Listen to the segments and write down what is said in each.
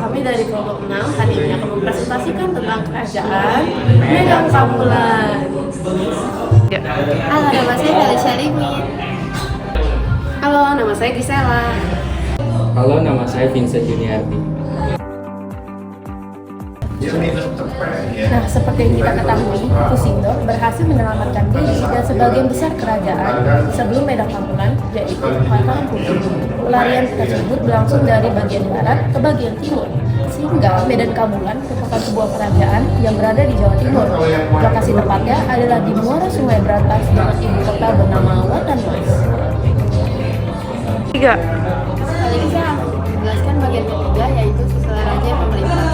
kami dari kelompok 6 hari ini akan mempresentasikan tentang kerajaan Medang Kamulan. Halo, nama saya Felicia Limit. Halo, nama saya Gisela. Halo, nama saya Vincent Juniardi. Nah, seperti yang kita ketahui, Kusindo berhasil menyelamatkan diri dan sebagian besar kerajaan sebelum Medang Kamulan, yaitu Mataram Putih. Pelarian tersebut berlangsung dari bagian barat ke bagian timur, sehingga Medan Kamulan merupakan sebuah kerajaan yang berada di Jawa Timur. Lokasi tepatnya adalah di muara Sungai Berantas dengan ibu kota bernama Watanwas. 3. Kali ini saya akan menjelaskan bagian ketiga, yaitu silsilah raja yang memerintah.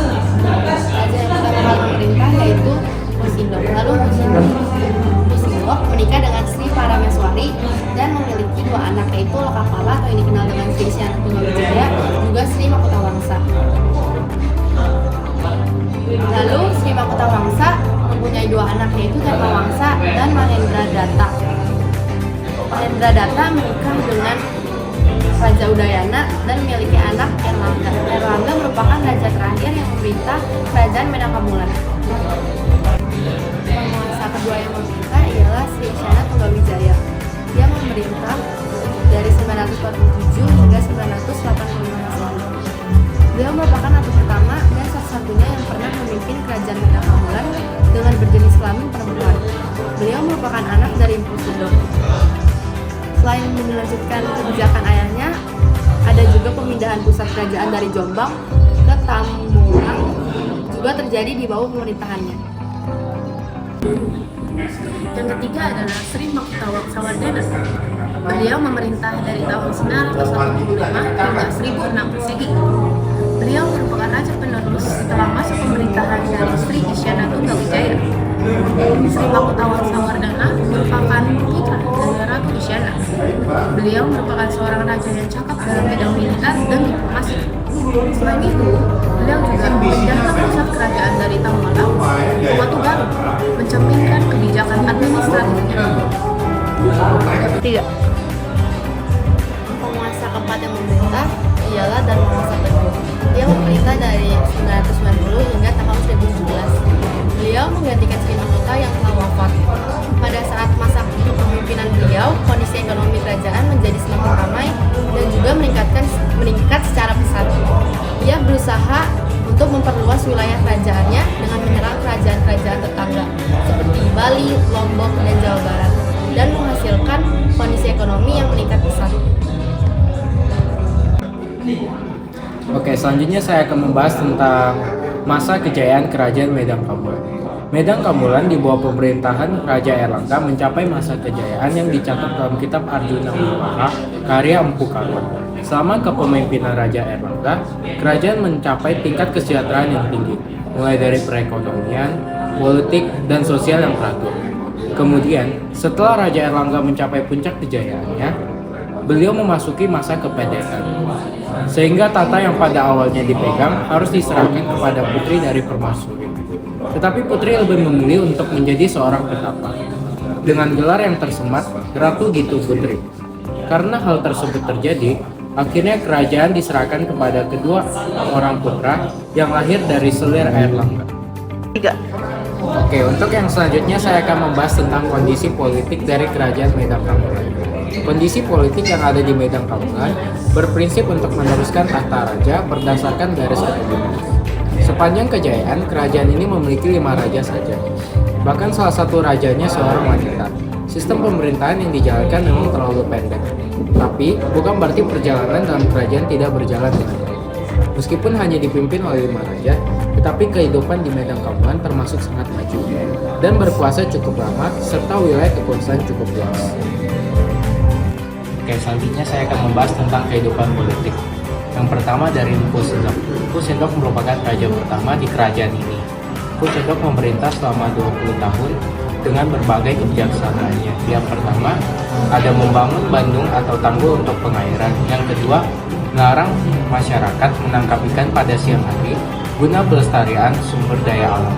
Raja yang pertama kali memerintah yaitu Kusindo. Lalu Kusindo menikah dengan Sri Parameswari dan memiliki 2 anak, yaitu Lokapala atau yang dikenal dengan Sri Isyana Tunggawijaya, juga Sri Makutawangsa. Lalu Sri Makutawangsa mempunyai 2 anak, yaitu Dharmawangsa dan Mahendra Datta. Mahendra Datta menikah dengan Raja Udayana dan memiliki anak Erlangga. Erlangga merupakan raja terakhir yang memerintah kerajaan Medang Kamulan. Penguasa kedua yang memerintah ialah Sri Isyana Tunggawijaya. Dia memerintah dari 947 hingga 985 Masehi. Beliau merupakan ratu pertama dan satu-satunya yang pernah memimpin kerajaan Medang Kamulan dengan berjenis kelamin perempuan. Beliau merupakan anak dari Empu Sidok. Selain melanjutkan kebijakan ayahnya, ada juga pemindahan pusat kerajaan dari Jombang ke Tambunan juga terjadi di bawah pemerintahannya. Yang ketiga adalah Sri Makutawangsa. Beliau memerintah dari tahun 985 hingga 1006 Masehi. Beliau merupakan raja penerus setelah masa pemerintahan dari Sri Isyana Tunggawijaya. Sri Makutawangsa merupakan putra dari Ratu Isyana. Beliau merupakan seorang raja yang cakap dalam bidang militer dan diplomasi. Selain itu, beliau juga memindahkan pusat kerajaan dari Tambalang ke Watugaru, mencerminkan kebijakan administratifnya. 3. Penguasa keempat yang memerintah ialah Dharmawangsa kedua. Dia memerintah dari 990 hingga tahun 1017. Beliau menggantikan Sri Makuta yang telah wafat. Pada saat masa kepemimpinan beliau, kondisi ekonomi kerajaan menjadi semakin ramai dan juga meningkat secara pesat. Ia berusaha untuk memperluas wilayah kerajaannya dengan menyerang kerajaan-kerajaan tetangga seperti Bali, Lombok, dan Jawa Barat, dan menghasilkan kondisi ekonomi yang meningkat pesat. Oke, selanjutnya saya akan membahas tentang masa kejayaan kerajaan Medang Kamulan. Medang Kamulan di bawah pemerintahan Raja Erlangga mencapai masa kejayaan yang dicatat dalam kitab Arjuna Wiwaha karya Empu Karna. Selama kepemimpinan Raja Erlangga, kerajaan mencapai tingkat kesejahteraan yang tinggi, mulai dari perekonomian, politik, dan sosial yang teratur. Kemudian, setelah Raja Erlangga mencapai puncak kejayaannya, beliau memasuki masa kependekan, sehingga tata yang pada awalnya dipegang harus diserahkan kepada putri dari permaisuri. Tetapi putri lebih memilih untuk menjadi seorang petapa dengan gelar yang tersemat Ratu Gitu Putri. Karena hal tersebut terjadi, akhirnya kerajaan diserahkan kepada kedua orang putra yang lahir dari selir Erlangga. 3. Oke, untuk yang selanjutnya saya akan membahas tentang kondisi politik dari kerajaan Medang Kamulan. Kondisi politik yang ada di Medang Kamulan berprinsip untuk meneruskan tahta raja berdasarkan garis keturunan. Sepanjang kejayaan, kerajaan ini memiliki 5 raja saja. Bahkan salah satu rajanya seorang wanita. Sistem pemerintahan yang dijalankan memang terlalu pendek. Tapi, bukan berarti perjalanan dalam kerajaan tidak berjalan dengan baik. Meskipun hanya dipimpin oleh 5 raja, tetapi kehidupan di Medang Kamulan termasuk sangat maju dan berkuasa cukup lama serta wilayah kekuasaan cukup luas. Oke, selanjutnya saya akan membahas tentang kehidupan politik. Yang pertama dari Empu Sidok. Empu Sidok merupakan raja pertama di kerajaan ini. Empu Sidok memerintah selama 20 tahun dengan berbagai kebijaksanaannya. Yang pertama, ada membangun bandung atau tanggul untuk pengairan. Yang kedua, melarang masyarakat menangkap ikan pada siang hari guna pelestarian sumber daya alam.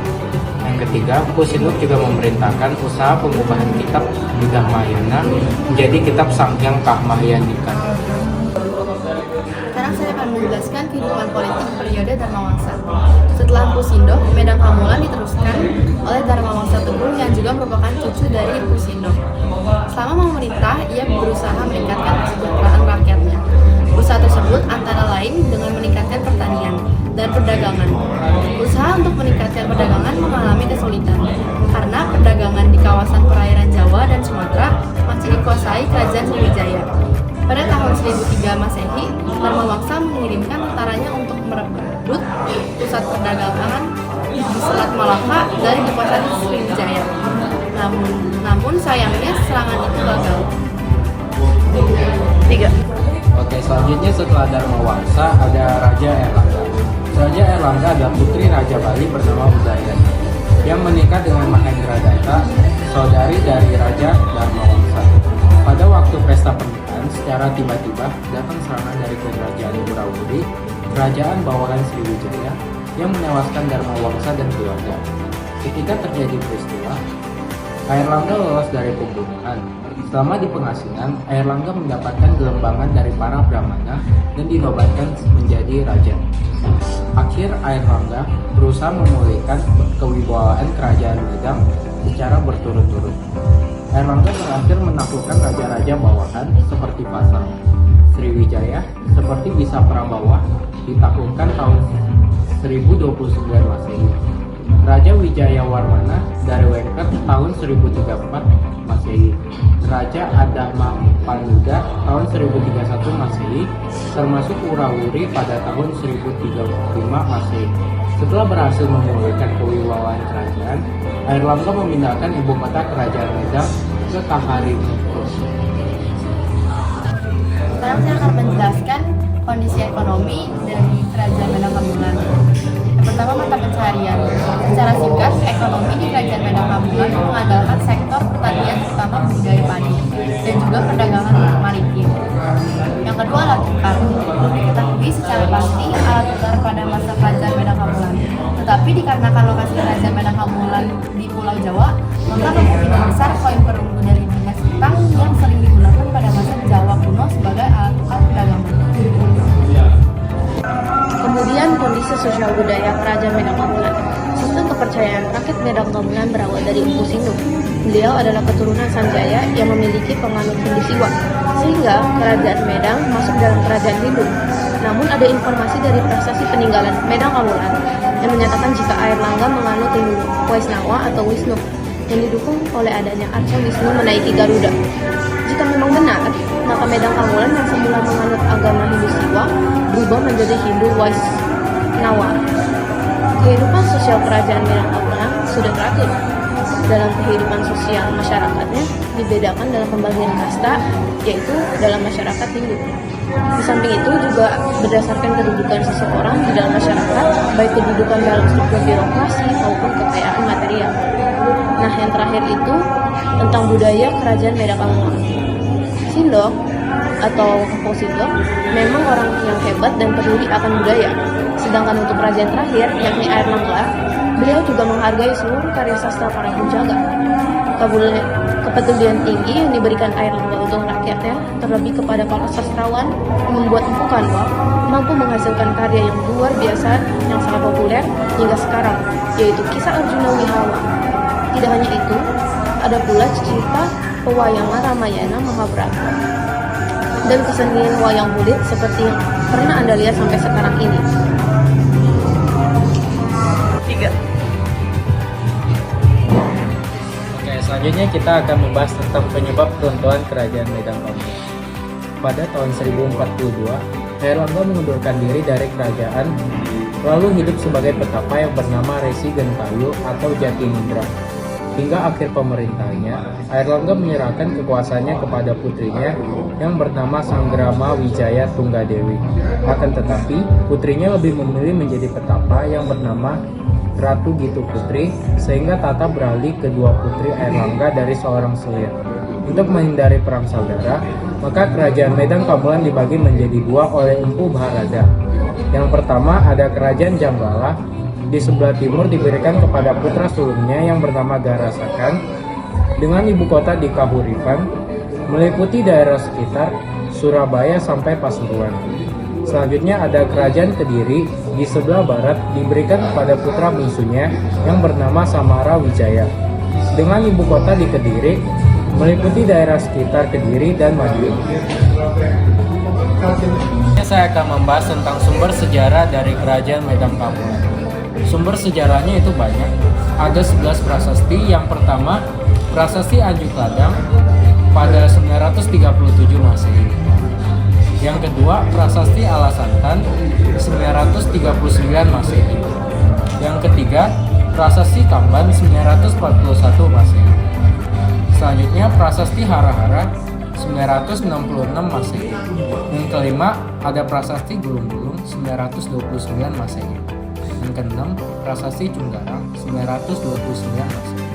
Yang ketiga, Empu Sidok juga memerintahkan usaha pengubahan kitab Buddha Mahayana menjadi kitab Samgyang Kah Mahayandika. Sekarang saya akan menjelaskan kehidupan politik periode Dharma Wangsa. Setelah Empu Sindok, Medang Kamulan diteruskan oleh Dharma Wangsa Teguh yang juga merupakan cucu dari Empu Sindok. Selama memerintah, ia berusaha meningkatkan kesejahteraan rakyatnya. Usaha tersebut antara lain dengan meningkatkan pertanian dan perdagangan. Usaha untuk meningkatkan perdagangan mengalami kesulitan karena perdagangan di kawasan perairan Jawa dan Sumatera masih dikuasai Kerajaan Sriwijaya. Pada tahun 1003 Masehi, Dharma Wangsa mengirimkan tentaranya untuk merebut pusat perdagangan di Selat Malaka dari kekuasaan Sriwijaya. Namun sayangnya serangan itu gagal. 3. Oke, selanjutnya setelah Dharma Wangsa ada Raja Erlangga. Raja Erlangga adalah putri Raja Bali bernama Udayana yang menikah dengan Mahendra Datta, saudari dari Raja Dharma Wangsa. Pada waktu pesta pernikahan, secara tiba-tiba datang serangan dari kerajaan Wurawuri, kerajaan bawahan Sriwijaya, yang menewaskan Dharma Wangsa dan keluarga. Ketika terjadi peristiwa, Airlangga lolos dari pembunuhan. Selama di pengasingan, Airlangga mendapatkan gelembangan dari para brahmana dan dinobatkan menjadi raja. Akhir Airlangga berusaha memulihkan kewibawaan kerajaan Medang secara berturut-turut. Airlangga berhasil menaklukkan raja-raja bawahan seperti Pasang. Sriwijaya seperti bisa Prabawah ditaklukkan tahun 1029 Masehi. Raja Wijaya Warmana dari Wengker tahun 1034 Masehi. Raja Adama Panuda tahun 1031 Masehi, termasuk Wurawuri pada tahun 1035 Masehi. Setelah berhasil memulihkan kewibawaan kerajaan, Airlangga memindahkan ibu kota kerajaan Medang ke Kahari. Sekarang saya akan menjelaskan kondisi ekonomi dari Kerajaan Medang Kamulan. Yang pertama, mata pencaharian. Secara singkat, ekonomi di Kerajaan Medang Kamulan mengandalkan sektor pertanian terutama budidaya padi dan juga perdagangan maritim. Yang kedua, alat tukar. Belum diketahui secara pasti alat tukar pada masa Kerajaan Medang Kamulan. Tetapi dikarenakan lokasi Kerajaan Medang Kamulan di Pulau Jawa, maka kemungkinan besar koin perunggu dari dinasti Tang yang sering digunakan pada masa Jawa kuno sebagai alat tukar perdagangan. Kemudian kondisi sosial budaya Kerajaan Medang Kamulan. Sistem kepercayaan rakyat Medang Kamulan berawal dari Empu Sindok. Beliau adalah keturunan Sanjaya yang memiliki penganut Hindu Siwa, sehingga Kerajaan Medang masuk dalam Kerajaan Hindu. Namun ada informasi dari prasasti peninggalan Medang Kamulan yang menyatakan jika Airlangga menganut Hindu Waisnawa atau Wisnu yang didukung oleh adanya Arca Wisnu menaiki Garuda. Jika memang benar, maka Medang Kamulan yang semula menganut agama Hindu Siwa berubah menjadi Hindu Waisnawa. Kehidupan sosial Kerajaan Medang Kamulan sudah teratur. Dalam kehidupan sosial masyarakatnya dibedakan dalam pembagian kasta, yaitu dalam masyarakat Hindu. Di samping itu juga berdasarkan kedudukan seseorang di dalam masyarakat, baik kedudukan dalam struktur birokrasi maupun kekayaan material. Nah, yang terakhir itu tentang budaya Kerajaan Medang Kamulan. Sindok atau Empu Sindok memang orang yang hebat dan peduli akan budaya. Sedangkan untuk kerajaan terakhir, yakni Airlangga, beliau juga menghargai seluruh karya sastra para penjaga. Kepedulian tinggi yang diberikan Airlangga untuk rakyatnya, terlebih kepada para sastrawan, membuat Empu Kanwa mampu menghasilkan karya yang luar biasa yang sangat populer hingga sekarang, yaitu Kisah Arjuna Wihawa. Tidak hanya itu, ada pula cerita pewayangan Ramayana Mahabharata dan kesenian wayang kulit seperti yang pernah Anda lihat sampai sekarang ini. 3. Oke, selanjutnya kita akan membahas tentang penyebab keruntuhan Kerajaan Medang Kamulan. Pada tahun 1042, Airlangga mengundurkan diri dari kerajaan, lalu hidup sebagai petapa yang bernama Resi Gentayu atau Jatinindra. Hingga akhir pemerintahannya, Airlangga menyerahkan kekuasaannya kepada putrinya yang bernama Sanggrama Wijaya Tunggadewi. Akan tetapi, putrinya lebih memilih menjadi petapa yang bernama Ratu Gitu Putri, sehingga tata beralih kedua putri Airlangga dari seorang selir. Untuk menghindari perang saudara, maka Kerajaan Medang Kamulan dibagi menjadi dua oleh Empu Bharada. Yang pertama ada Kerajaan Janggala, di sebelah timur diberikan kepada putra sulungnya yang bernama Garasakan, dengan ibu kota di Kahuripan, meliputi daerah sekitar Surabaya sampai Pasuruan. Selanjutnya ada Kerajaan Kediri di sebelah barat diberikan kepada putra bungsunya yang bernama Samara Wijaya. Dengan ibu kota di Kediri, meliputi daerah sekitar Kediri dan Madiun. Saya akan membahas tentang sumber sejarah dari Kerajaan Medan Kamulan. Sumber sejarahnya itu banyak. Ada 11 prasasti. Yang pertama, Prasasti Anjuk Ladang pada 937 Masehi. Yang kedua, Prasasti Alasantan 939 Masehi. Yang ketiga, Prasasti Kamban 941 Masehi. Selanjutnya, Prasasti Hara-Hara 966 Masehi. Yang kelima, ada Prasasti Gulung-Gulung 929 Masehi. Yang keenam, Prasasti Cunggarang 929 Masehi.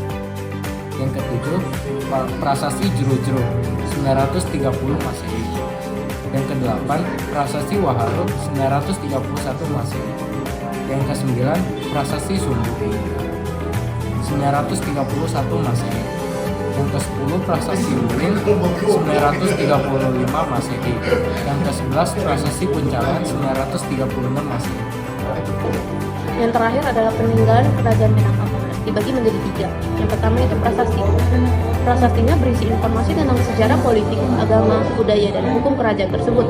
Yang ketujuh, Prasasti Jero-Jero 930 Masehi. Yang kedelapan, Prasasti Waharu 931 Masehi. Yang kesembilan, Prasasti Sumbu 931 Masehi. Yang ke-10, Prasasti Luring 935 Masehi. Yang ke-11, Prasasti Puncalan 936 Masehi. Yang terakhir adalah peninggalan Kerajaan Medan Kamulan, dibagi menjadi 3. Yang pertama itu prasasti. Prasastinya berisi informasi tentang sejarah politik, agama, budaya, dan hukum kerajaan tersebut.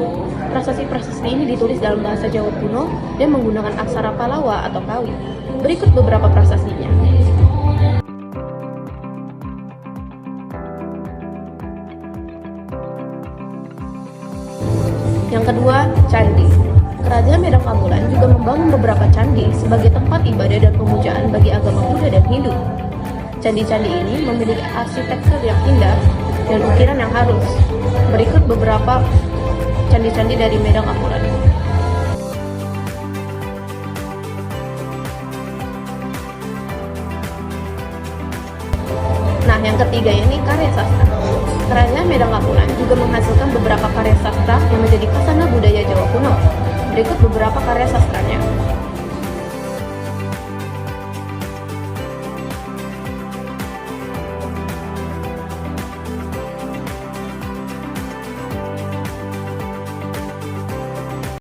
Prasasti-prasasti ini ditulis dalam bahasa Jawa kuno dan menggunakan aksara Palawa atau Kawi. Berikut beberapa prasastinya. Yang kedua, candi. Kerajaan Medan Kamulan juga membangun beberapa candi sebagai tempat ibadah dan pemujaan bagi agama Buddha dan Hindu. Candi-candi ini memiliki arsitektur yang indah dan ukiran yang halus. Berikut beberapa candi-candi dari Medan Kamulan. Nah, yang ketiga ini karya sastra. Kerajaan Medan Kamulan juga menghasilkan beberapa karya sastra yang menjadi pesona budaya Jawa kuno. Berikut beberapa karya sastranya.